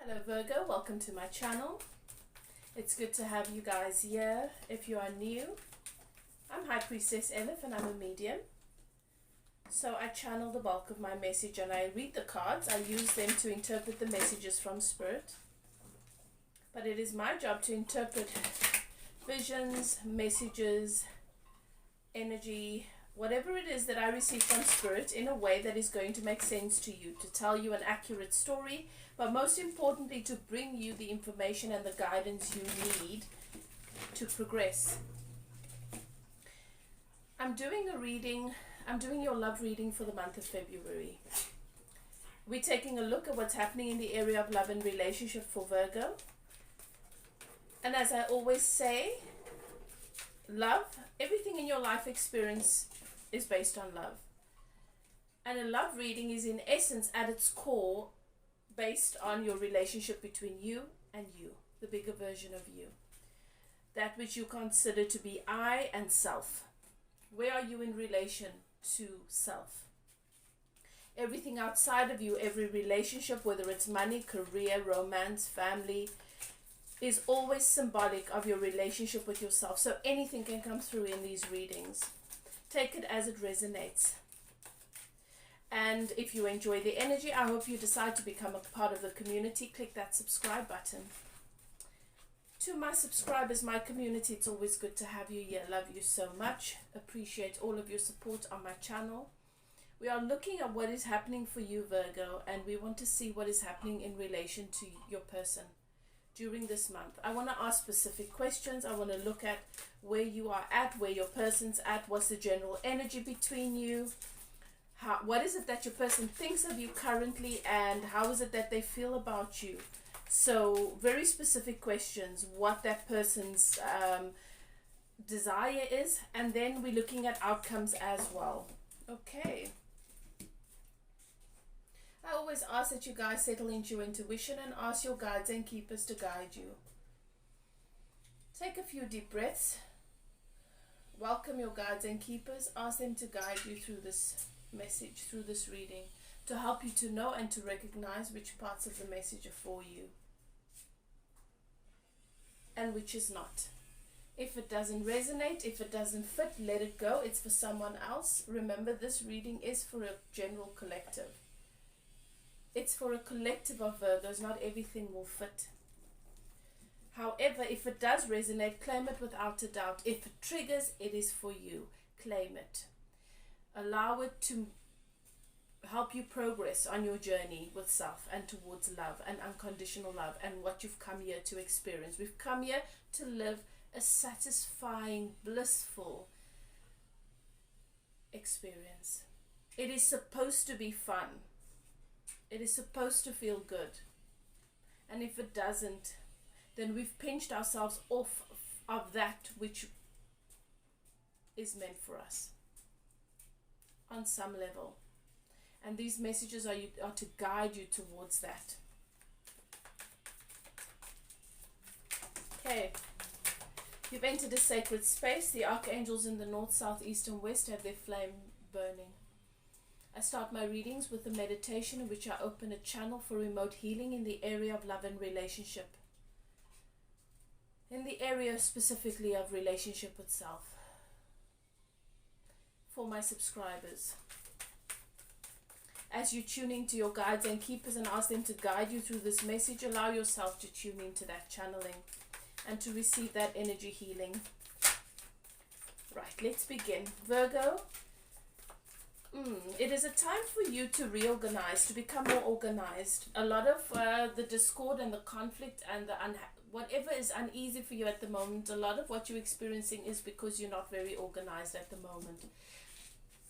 Hello Virgo, welcome to my channel. It's good to have you guys here. If you are new, I'm High Priestess Elif and I'm a medium. So I channel the bulk of my message and I read the cards. I use them to interpret the messages from Spirit. But it is my job to interpret visions, messages, energy, whatever it is that I receive from Spirit in a way that is going to make sense to you, to tell you an accurate story, but most importantly to bring you the information and the guidance you need to progress. I'm doing your love reading for the month of February. We're taking a look at what's happening in the area of love and relationship for Virgo. And as I always say, love, everything in your life experience is based on love. And a love reading is in essence at its core based on your relationship between you and you, the bigger version of you. That which you consider to be I and self. Where are you in relation to self? Everything outside of you, every relationship, whether it's money, career, romance, family, is always symbolic of your relationship with yourself. So anything can come through in these readings. Take it as it resonates. And if you enjoy the energy, I hope you decide to become a part of the community. Click that subscribe button. To my subscribers, my community, it's always good to have you here. Love you so much. Appreciate all of your support on my channel. We are looking at what is happening for you, Virgo, and we want to see what is happening in relation to your person during this month. I want to ask specific questions. I want to look at where you are at, where your person's at, what's the general energy between you, what is it that your person thinks of you currently, and how is it that they feel about you. So very specific questions, what that person's desire is, and then we're looking at outcomes as well. Okay. I always ask that you guys settle into your intuition and ask your guides and keepers to guide you. Take a few deep breaths. Welcome your guides and keepers. Ask them to guide you through this message, through this reading, to help you to know and to recognize which parts of the message are for you and which is not. If it doesn't resonate, if it doesn't fit, let it go. It's for someone else. Remember, this reading is for a general collective. It's for a collective of Virgos. Not everything will fit. However, if it does resonate, claim it without a doubt. If it triggers, it is for you. Claim it. Allow it to help you progress on your journey with self and towards love and unconditional love and what you've come here to experience. We've come here to live a satisfying, blissful experience. It is supposed to be fun. It is supposed to feel good. And if it doesn't, then we've pinched ourselves off of that which is meant for us on some level. And these messages are to guide you towards that. Okay. You've entered a sacred space. The archangels in the north, south, east and west have their flame burning. I start my readings with a meditation in which I open a channel for remote healing in the area of love and relationship. In the area specifically of relationship with self. For my subscribers. As you tune into your guides and keepers and ask them to guide you through this message, allow yourself to tune into that channeling and to receive that energy healing. Right, let's begin. Virgo, it is a time for you to reorganize, to become more organized. A lot of the discord and the conflict and the whatever is uneasy for you at the moment, a lot of what you're experiencing is because you're not very organized at the moment.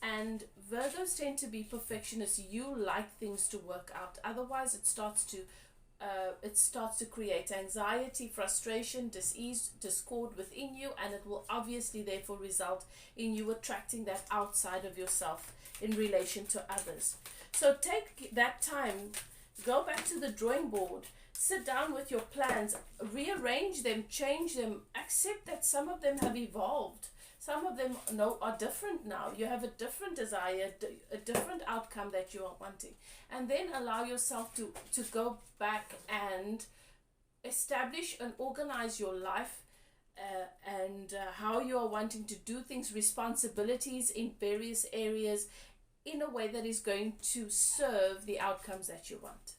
And Virgos tend to be perfectionists. You like things to work out. Otherwise, it starts to create anxiety, frustration, dis-ease, discord within you, and it will obviously therefore result in you attracting that outside of yourself in relation to others. So take that time, go back to the drawing board, sit down with your plans, rearrange them, change them, accept that some of them have evolved. Some of them are different now. You have a different desire, a different outcome that you are wanting. And then allow yourself to go back and establish and organize your life and how you are wanting to do things, responsibilities in various areas in a way that is going to serve the outcomes that you want.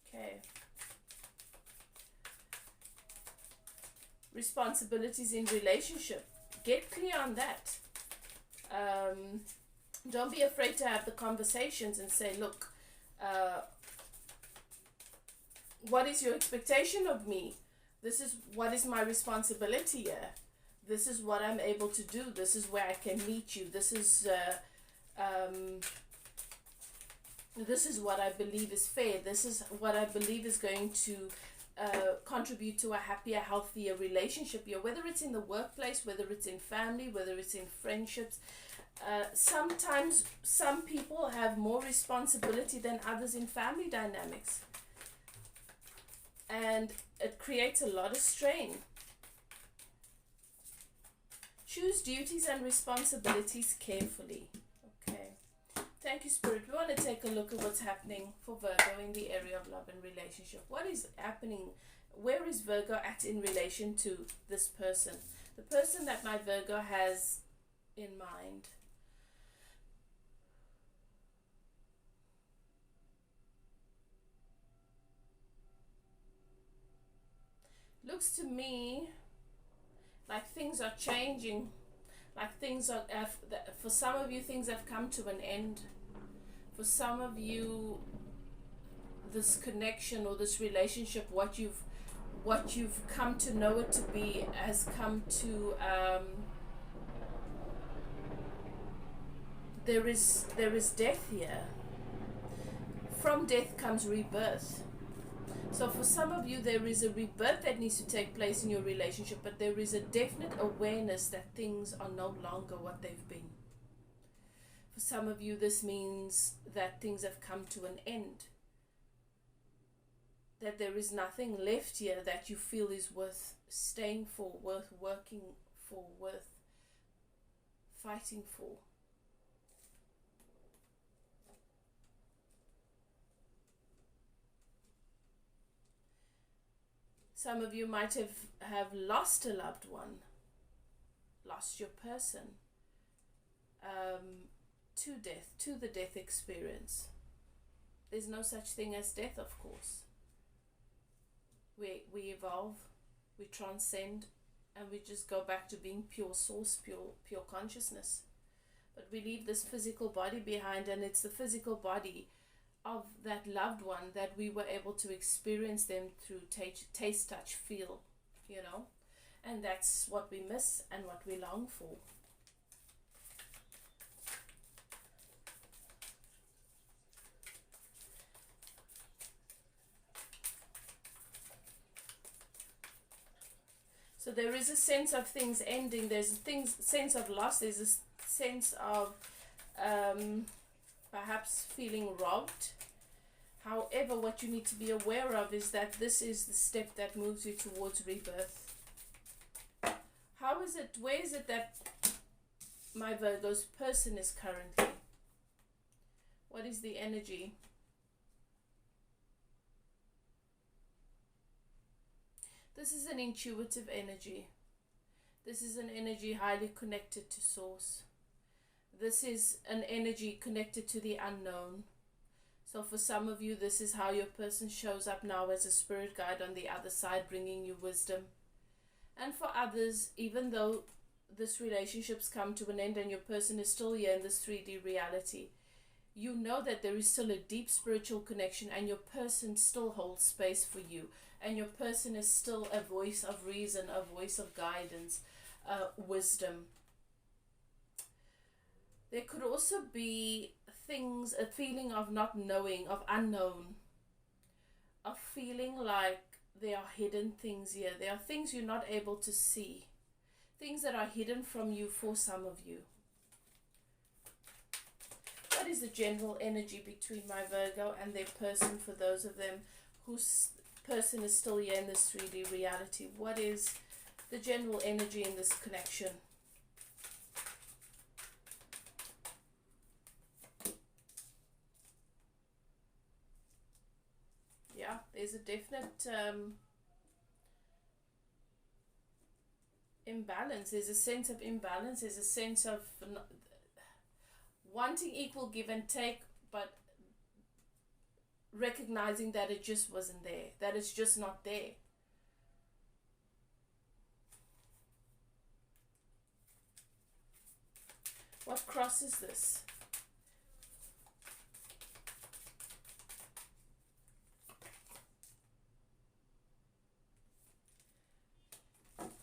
Okay. Responsibilities in relationship. Get clear on that. Don't be afraid to have the conversations and say, look, what is your expectation of me? This is what is my responsibility here. This is what I'm able to do. This is where I can meet you. This is what I believe is fair. This is what I believe is going to contribute to a happier, healthier relationship here, whether it's in the workplace, whether it's in family, whether it's in friendships. Sometimes some people have more responsibility than others in family dynamics, and it creates a lot of strain. Choose duties and responsibilities carefully. Okay. Thank you, Spirit. We want to take a look at what's happening for Virgo in the area of love and relationship. What is happening? Where is Virgo at in relation to this person? The person that my Virgo has in mind. Looks to me like things are changing, like things are, for some of you, things have come to an end. For some of you, this connection or this relationship, what you've come to know it to be, has come to, there is death here. From death comes rebirth. So for some of you, there is a rebirth that needs to take place in your relationship, but there is a definite awareness that things are no longer what they've been. For some of you, this means that things have come to an end. That there is nothing left here that you feel is worth staying for, worth working for, worth fighting for. Some of you might have lost a loved one, lost your person, to death, to the death experience. There's no such thing as death, of course. We evolve, we transcend, and we just go back to being pure source, pure consciousness. But we leave this physical body behind, and it's the physical body of that loved one that we were able to experience them through taste, touch, feel, and that's what we miss and what we long for. So there is a sense of things ending, there's a sense of loss, there's a sense of perhaps feeling robbed. However, what you need to be aware of is that this is the step that moves you towards rebirth. Where is it that my Virgo's person is currently? What is the energy? This is an intuitive energy. This is an energy highly connected to source. This is an energy connected to the unknown. So for some of you, this is how your person shows up now as a spirit guide on the other side, bringing you wisdom. And for others, even though this relationship's come to an end and your person is still here in this 3D reality, you know that there is still a deep spiritual connection, and your person still holds space for you. And your person is still a voice of reason, a voice of guidance, wisdom. There could also be things, a feeling of not knowing, of unknown, of feeling like there are hidden things here. There are things you're not able to see, things that are hidden from you for some of you. What is the general energy between my Virgo and their person for those of them whose person is still here in this 3D reality. What is the general energy in this connection? Yeah, there's a definite imbalance. There's a sense of imbalance. There's a sense of wanting equal give and take, but recognizing that it just wasn't there, that it's just not there. What cross is this?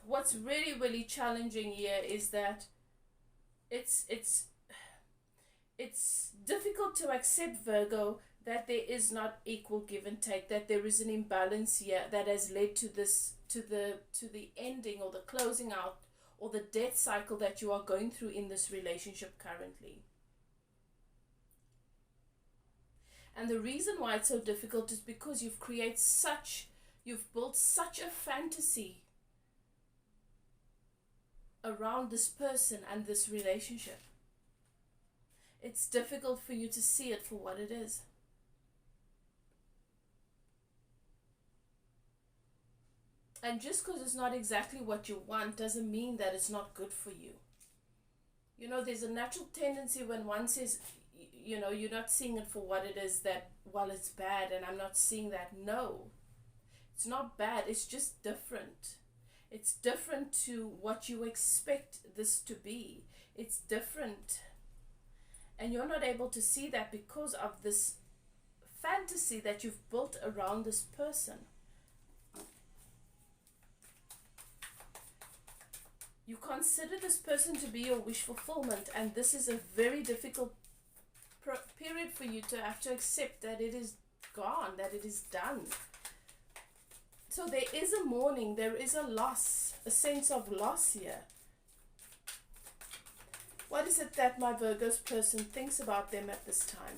What's really, really challenging here is that it's difficult to accept, Virgo, that there is not equal give and take, that there is an imbalance here that has led to this, to the ending or the closing out or the death cycle that you are going through in this relationship currently. And the reason why it's so difficult is because you've built such a fantasy around this person and this relationship. It's difficult for you to see it for what it is. And just because it's not exactly what you want doesn't mean that it's not good for you. You know, there's a natural tendency when one says, you know, you're not seeing it for what it is, that, well, it's bad and I'm not seeing that. No, it's not bad. It's just different. It's different to what you expect this to be. It's different. And you're not able to see that because of this fantasy that you've built around this person. You consider this person to be your wish fulfillment, and this is a very difficult period for you to have to accept that it is gone, that it is done. So there is a mourning, there is a loss, a sense of loss here. What is it that my Virgo's person thinks about them at this time?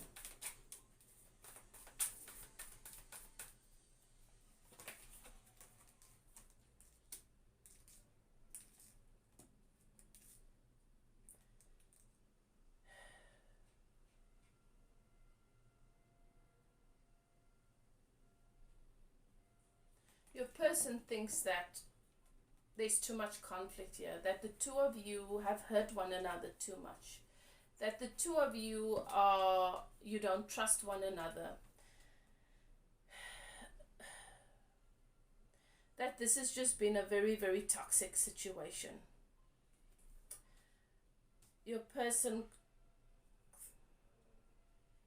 Your person thinks that there's too much conflict here, that the two of you have hurt one another too much, that the two of you don't trust one another, that this has just been a very, very toxic situation. Your person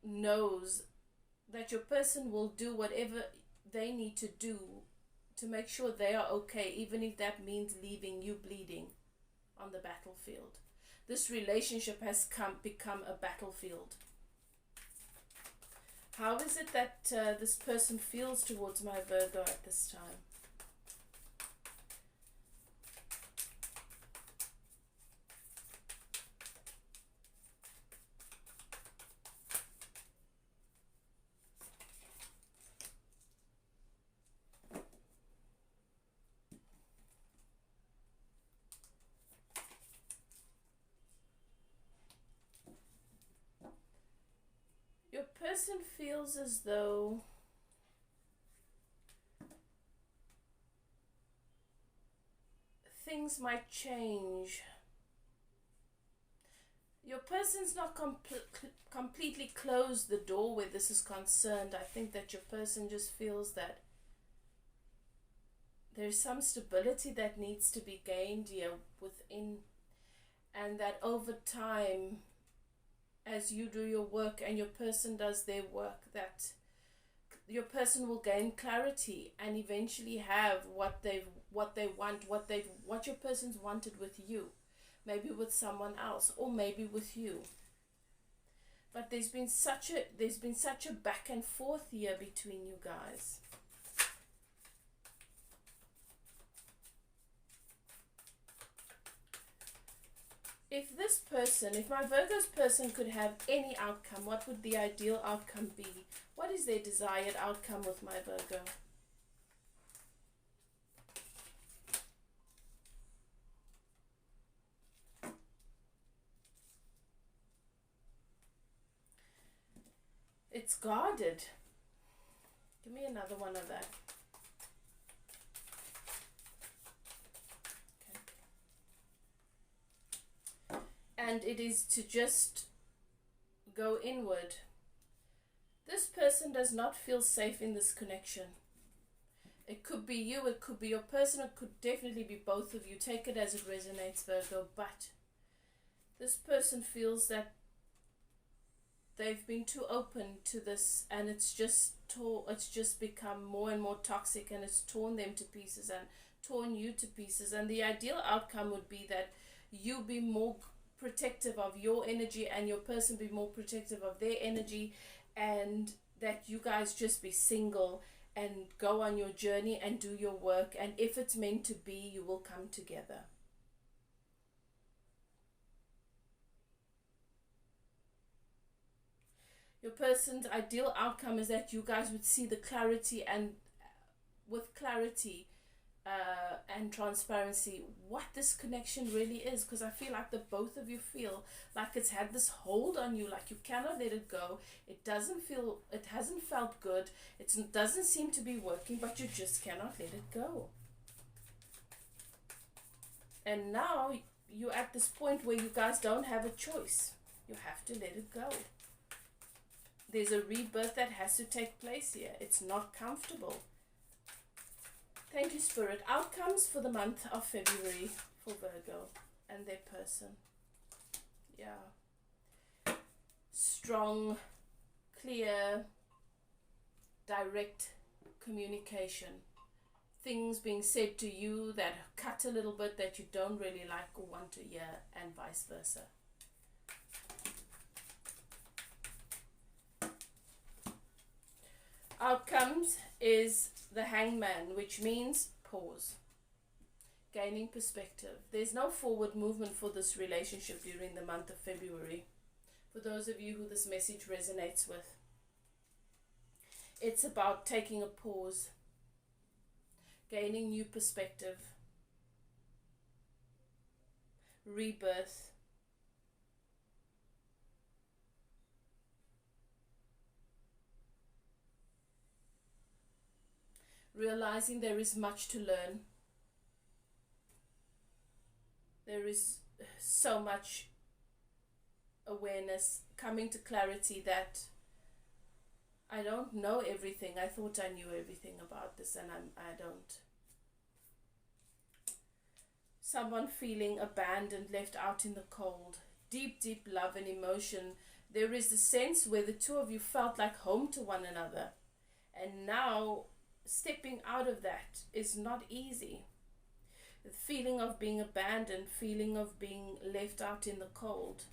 knows that your person will do whatever they need to do to make sure they are okay, even if that means leaving you bleeding on the battlefield. This relationship has become a battlefield. How is it that this person feels towards my Virgo at this time? Your person feels as though things might change. Your person's not completely closed the door where this is concerned. I think that your person just feels that there's some stability that needs to be gained here within, and that over time, as you do your work and your person does their work, that your person will gain clarity and eventually have what they want, what your person's wanted with you, maybe with someone else or maybe with you. But there's been such a back and forth here between you guys. If my Virgo's person could have any outcome, what would the ideal outcome be? What is their desired outcome with my Virgo? guarded. Give me another one of that. Okay. And it is to just go inward. This person does not feel safe in this connection. It could be you, it could be your person, it could definitely be both of you. Take it as it resonates, Virgo. But this person feels that they've been too open to this, and it's just become more and more toxic, and it's torn them to pieces and torn you to pieces. And the ideal outcome would be that you be more protective of your energy and your person be more protective of their energy, and that you guys just be single and go on your journey and do your work, and if it's meant to be, you will come together. Your person's ideal outcome is that you guys would see the clarity, and with clarity and transparency, what this connection really is. Because I feel like the both of you feel like it's had this hold on you, like you cannot let it go. It hasn't felt good. It doesn't seem to be working, but you just cannot let it go. And now you're at this point where you guys don't have a choice. You have to let it go. There's a rebirth that has to take place here. It's not comfortable. Thank you, Spirit. Outcomes for the month of February for Virgo and their person. Yeah. Strong, clear, direct communication. Things being said to you that cut a little bit, that you don't really like or want to hear, and vice versa. Outcomes is the Hangman, which means pause, gaining perspective. There's no forward movement for this relationship during the month of February. For those of you who this message resonates with, it's about taking a pause, gaining new perspective, rebirth, realizing there is much to learn. There is so much awareness, coming to clarity that I don't know everything. I thought I knew everything about this, and I don't. Someone feeling abandoned, left out in the cold. Deep, deep love and emotion. There is the sense where the two of you felt like home to one another. And now stepping out of that is not easy. The feeling of being abandoned, feeling of being left out in the cold,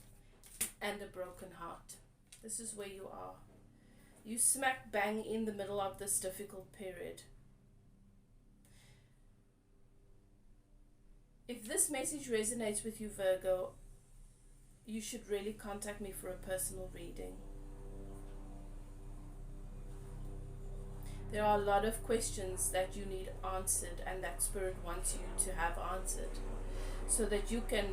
and a broken heart. This is where you are. You smack bang in the middle of this difficult period. If this message resonates with you, Virgo, you should really contact me for a personal reading. There are a lot of questions that you need answered, and that Spirit wants you to have answered, so that you can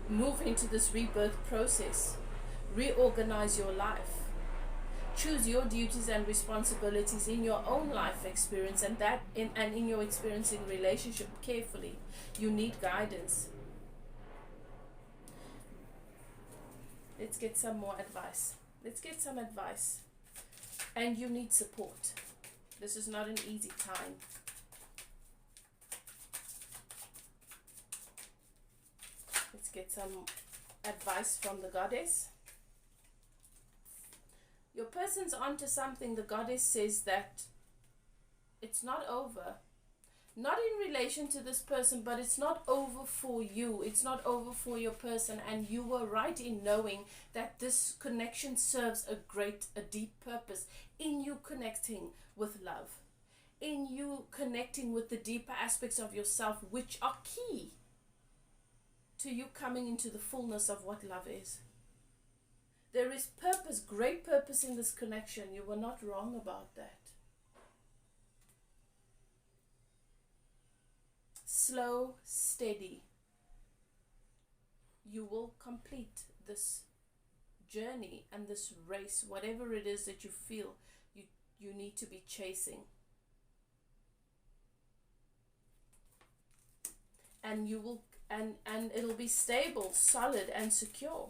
move into this rebirth process, reorganize your life, choose your duties and responsibilities in your own life experience, and in your experiencing relationship carefully. You need guidance. Let's get some more advice. Let's get some advice. And you need support. This is not an easy time. Let's get some advice from the Goddess. Your person's onto something. The Goddess says that it's not over. Not in relation to this person, but it's not over for you. It's not over for your person. And you were right in knowing that this connection serves a deep purpose in you connecting with love, in you connecting with the deeper aspects of yourself, which are key to you coming into the fullness of what love is. There is purpose, great purpose in this connection. You were not wrong about that. Slow, steady. You will complete this journey and this race, whatever it is that you feel you need to be chasing. And you will, and it'll be stable, solid, and secure.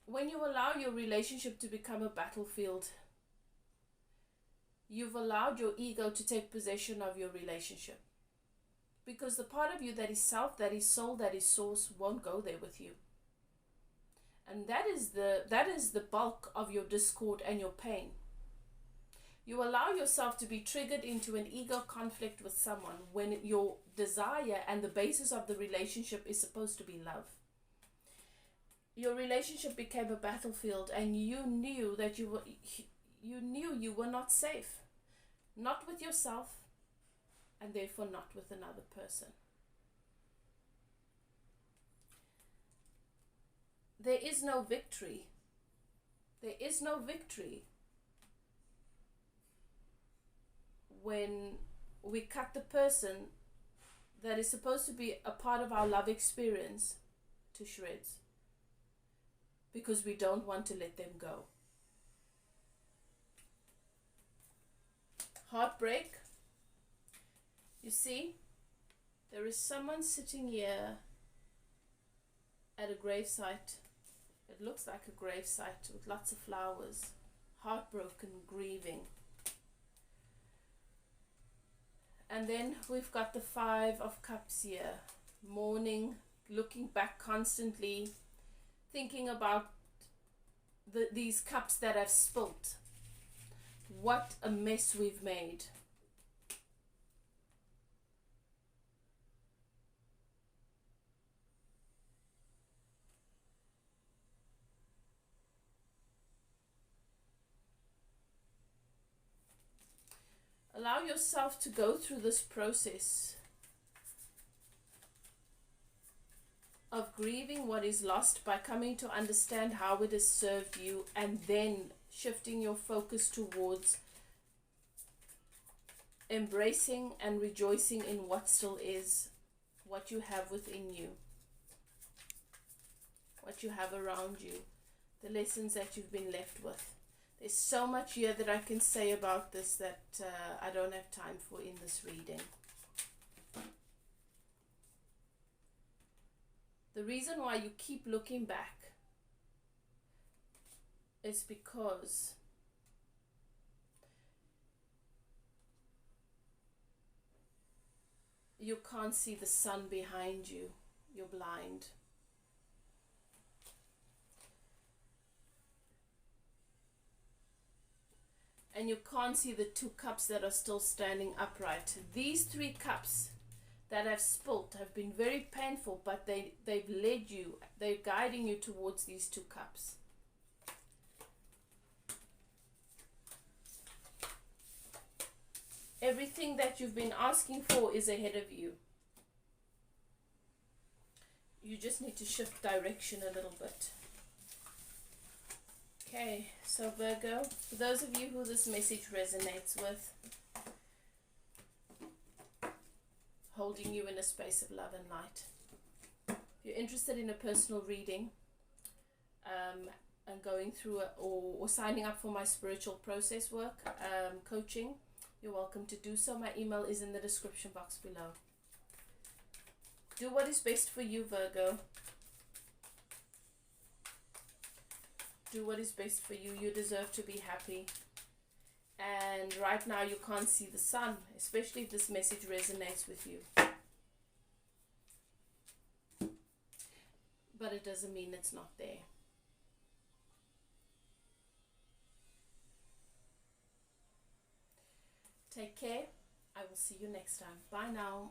When you allow your relationship to become a battlefield, you've allowed your ego to take possession of your relationship. Because the part of you that is self, that is soul, that is source, won't go there with you. And that is the bulk of your discord and your pain. You allow yourself to be triggered into an ego conflict with someone when your desire and the basis of the relationship is supposed to be love. Your relationship became a battlefield, and you knew that you were not safe. Not with yourself, and therefore not with another person. There is no victory. There is no victory when we cut the person that is supposed to be a part of our love experience to shreds, because we don't want to let them go. Heartbreak. You see, there is someone sitting here at a gravesite. It looks like a gravesite with lots of flowers, heartbroken, grieving. And then we've got the 5 of Cups here, mourning, looking back constantly, thinking about these cups that have spilt. What a mess we've made. Allow yourself to go through this process of grieving what is lost by coming to understand how it has served you, and then shifting your focus towards embracing and rejoicing in what still is, what you have within you, what you have around you, the lessons that you've been left with. There's so much here that I can say about this that I don't have time for in this reading. The reason why you keep looking back is because you can't see the sun behind you. You're blind. And you can't see the 2 cups that are still standing upright. These 3 cups that have spilt have been very painful, but they've led you, they're guiding you towards these 2 cups. Everything that you've been asking for is ahead of you. You just need to shift direction a little bit. Okay, so Virgo, for those of you who this message resonates with, holding you in a space of love and light. If you're interested in a personal reading and going through or signing up for my spiritual process work, coaching, you're welcome to do so. My email is in the description box below. Do what is best for you, Virgo. Do what is best for you. You deserve to be happy. And right now you can't see the sun, especially if this message resonates with you. But it doesn't mean it's not there. Take care. I will see you next time. Bye now.